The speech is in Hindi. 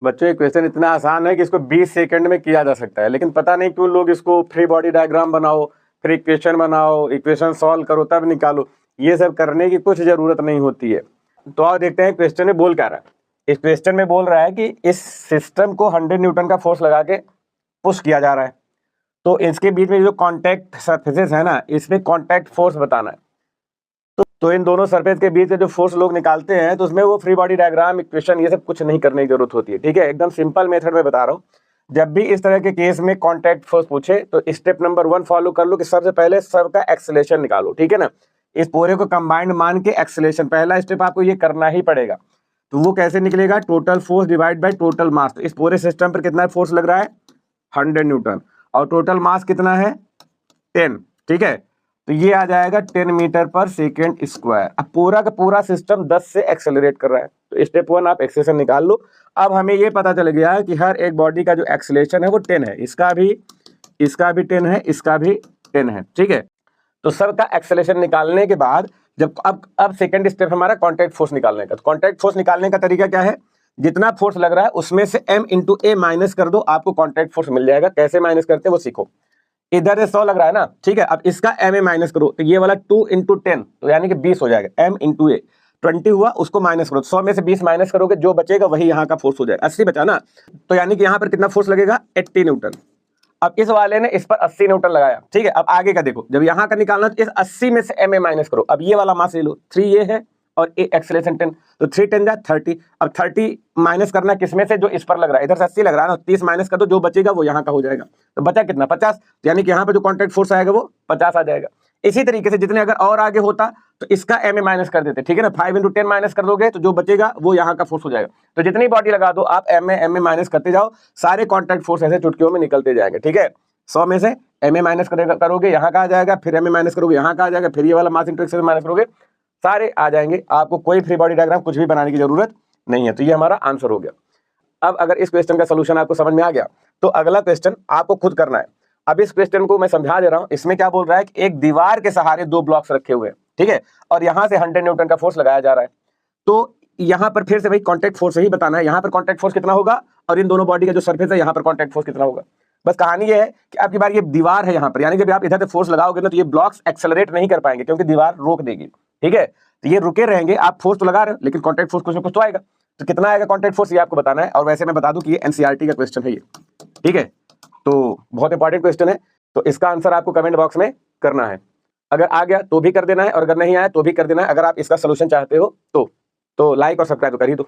बच्चों ये क्वेश्चन इतना आसान है कि इसको 20 सेकंड में किया जा सकता है, लेकिन पता नहीं क्यों लोग इसको फ्री बॉडी डायग्राम बनाओ, फिर इक्वेशन बनाओ, इक्वेशन सॉल्व करो, तब निकालो, ये सब करने की कुछ जरूरत नहीं होती है। तो आओ देखते हैं क्वेश्चन में बोल क्या रहा है। इस क्वेश्चन में बोल रहा है कि इस सिस्टम को 100 न्यूटन का फोर्स लगा के पुश किया जा रहा है, तो इसके बीच में जो कॉन्टैक्ट सरफेसेस है ना, इसमें कॉन्टैक्ट फोर्स बताना है। तो इन दोनों सरफेस के बीच से जो फोर्स लोग निकालते हैं, तो उसमें वो फ्री बॉडी डायग्राम, इक्वेशन, ये सब कुछ नहीं करने की जरूरत होती है। ठीक है, एकदम सिंपल मेथड में बता रहा हूँ। जब भी इस तरह के केस में कॉन्टैक्ट फोर्स पूछे तो स्टेप नंबर 1 फॉलो कर लो कि सबसे पहले सबका एक्सेलरेशन निकालो। ठीक है ना, इस पूरे को कंबाइंड मान के एक्सेलरेशन, पहला स्टेप आपको ये करना ही पड़ेगा। तो वो कैसे निकलेगा? Total force divide by total mass. तो इस पूरे सिस्टम पर कितना फोर्स लग रहा है? 100 न्यूटन, और टोटल मास कितना है? 10। ठीक है, तो ये आ जाएगा 10 मीटर पर सेकेंड स्क्वायर। अब पूरा का पूरा सिस्टम 10 से एक्सेलरेट कर रहा है, तो स्टेप 1 आप एक्सेलरेशन निकाल लो। अब हमें ये पता चल गया है कि हर एक बॉडी का जो एक्सेलरेशन है वो 10 है, इसका भी 10 है, इसका भी 10 है। ठीक है, तो सबका एक्सेलरेशन निकालने के बाद जब अब सेकंड स्टेप हमारा कॉन्टैक्ट फोर्स निकालने का। तो कॉन्टैक्ट फोर्स निकालने का तरीका क्या है? जितना फोर्स लग रहा है उसमें से m इंटू ए माइनस कर दो, आपको कॉन्टैक्ट फोर्स मिल जाएगा। कैसे माइनस करते हैं वो सीखो। इधर से 100 लग रहा है ना, ठीक है, अब इसका m ए माइनस करो, तो ये वाला 2 इंटू 10, तो यानी कि 20 हो जाएगा। m इंटू ए 20 हुआ, उसको माइनस करो, 100 में से 20 माइनस करोगे, जो बचेगा वही यहाँ का फोर्स हो जाएगा। 80 बचा ना, तो यानी कि यहाँ पर कितना फोर्स लगेगा? 80 न्यूटन। अब इस वाले ने इस पर 80 न्यूटन लगाया। ठीक है, अब आगे का देखो, जब यहाँ का निकालना तो इस 80 में से m ए माइनस करो। अब ये वाला मास ले लो, 3 ये है और ए एक्सेलरेशन 10, तो 3 10 जा 30। अब 30 माइनस करना किसमें से? जो इस पर लग रहा है, इधर से 80 लग रहा है ना, 30 माइनस कर दो, जो बचेगा वो यहाँ का हो जाएगा। तो बचा कितना? 50, यानी कि यहाँ पे जो कॉन्टैक्ट फोर्स आएगा वो 50 आ जाएगा। इसी तरीके से जितने अगर और आगे होता तो इसका m ए माइनस कर देते। ठीक है ना, 5 इंटू 10 माइनस कर दोगे तो जो बचेगा वो यहाँ का फोर्स हो जाएगा। तो जितनी बॉडी लगा दो आप m ए माइनस करते जाओ, सारे कॉन्टैक्ट फोर्स ऐसे चुटकियों में निकलते जाएंगे। ठीक है, 100 में से m ए माइनस करोगे, यहाँ का आ जाएगा, फिर m ए माइनस करोगे, यहाँ का आ जाएगा, फिर ये वाला मास इंटू एक्सेलरेशन माइनस करोगे, सारे आ जाएंगे। आपको कोई फ्री बॉडी डायग्राम कुछ भी बनाने की जरूरत नहीं है। तो ये हमारा आंसर हो गया। अब अगर इस क्वेश्चन का सोल्यूशन आपको समझ में आ गया तो अगला क्वेश्चन आपको खुद करना है। अब इस क्वेश्चन को मैं समझा दे रहा हूं। इसमें क्या बोल रहा है कि एक दीवार के सहारे 2 ब्लॉक्स रखे हुए हैं, ठीक है, और यहां से 100 न्यूटन का फोर्स लगाया जा रहा है। तो यहां पर फिर से भाई कॉन्टैक्ट फोर्स ही बताना है। यहां पर कॉन्टैक्ट फोर्स कितना होगा और इन दोनों बॉडी का जो सरफेस है यहां पर कॉन्टैक्ट फोर्स कितना होगा। बस कहानी ये है कि आपकी बार ये दीवार है यहां पर, यानी जब आप इधर से फोर्स लगाओगे ना तो ये ब्लॉक्स एक्सेलरेट नहीं कर पाएंगे क्योंकि दीवार रोक देगी। ठीक है, तो ये रुके रहेंगे, आप फोर्स तो लगा रहे हो लेकिन कॉन्टैक्ट फोर्स कुछ ना कुछ तो आएगा। तो कितना आएगा कॉन्टैक्ट फोर्स ये आपको बताना है। और वैसे मैं बता दूं कि ये एनसीईआरटी का क्वेश्चन है ये। ठीक है, तो बहुत इंपॉर्टेंट क्वेश्चन है, तो इसका आंसर आपको कमेंट बॉक्स में करना है। अगर आ गया तो भी कर देना है और अगर नहीं आया तो भी कर देना है। अगर आप इसका सोल्यूशन चाहते हो तो लाइक और सब्सक्राइब कर ही दो।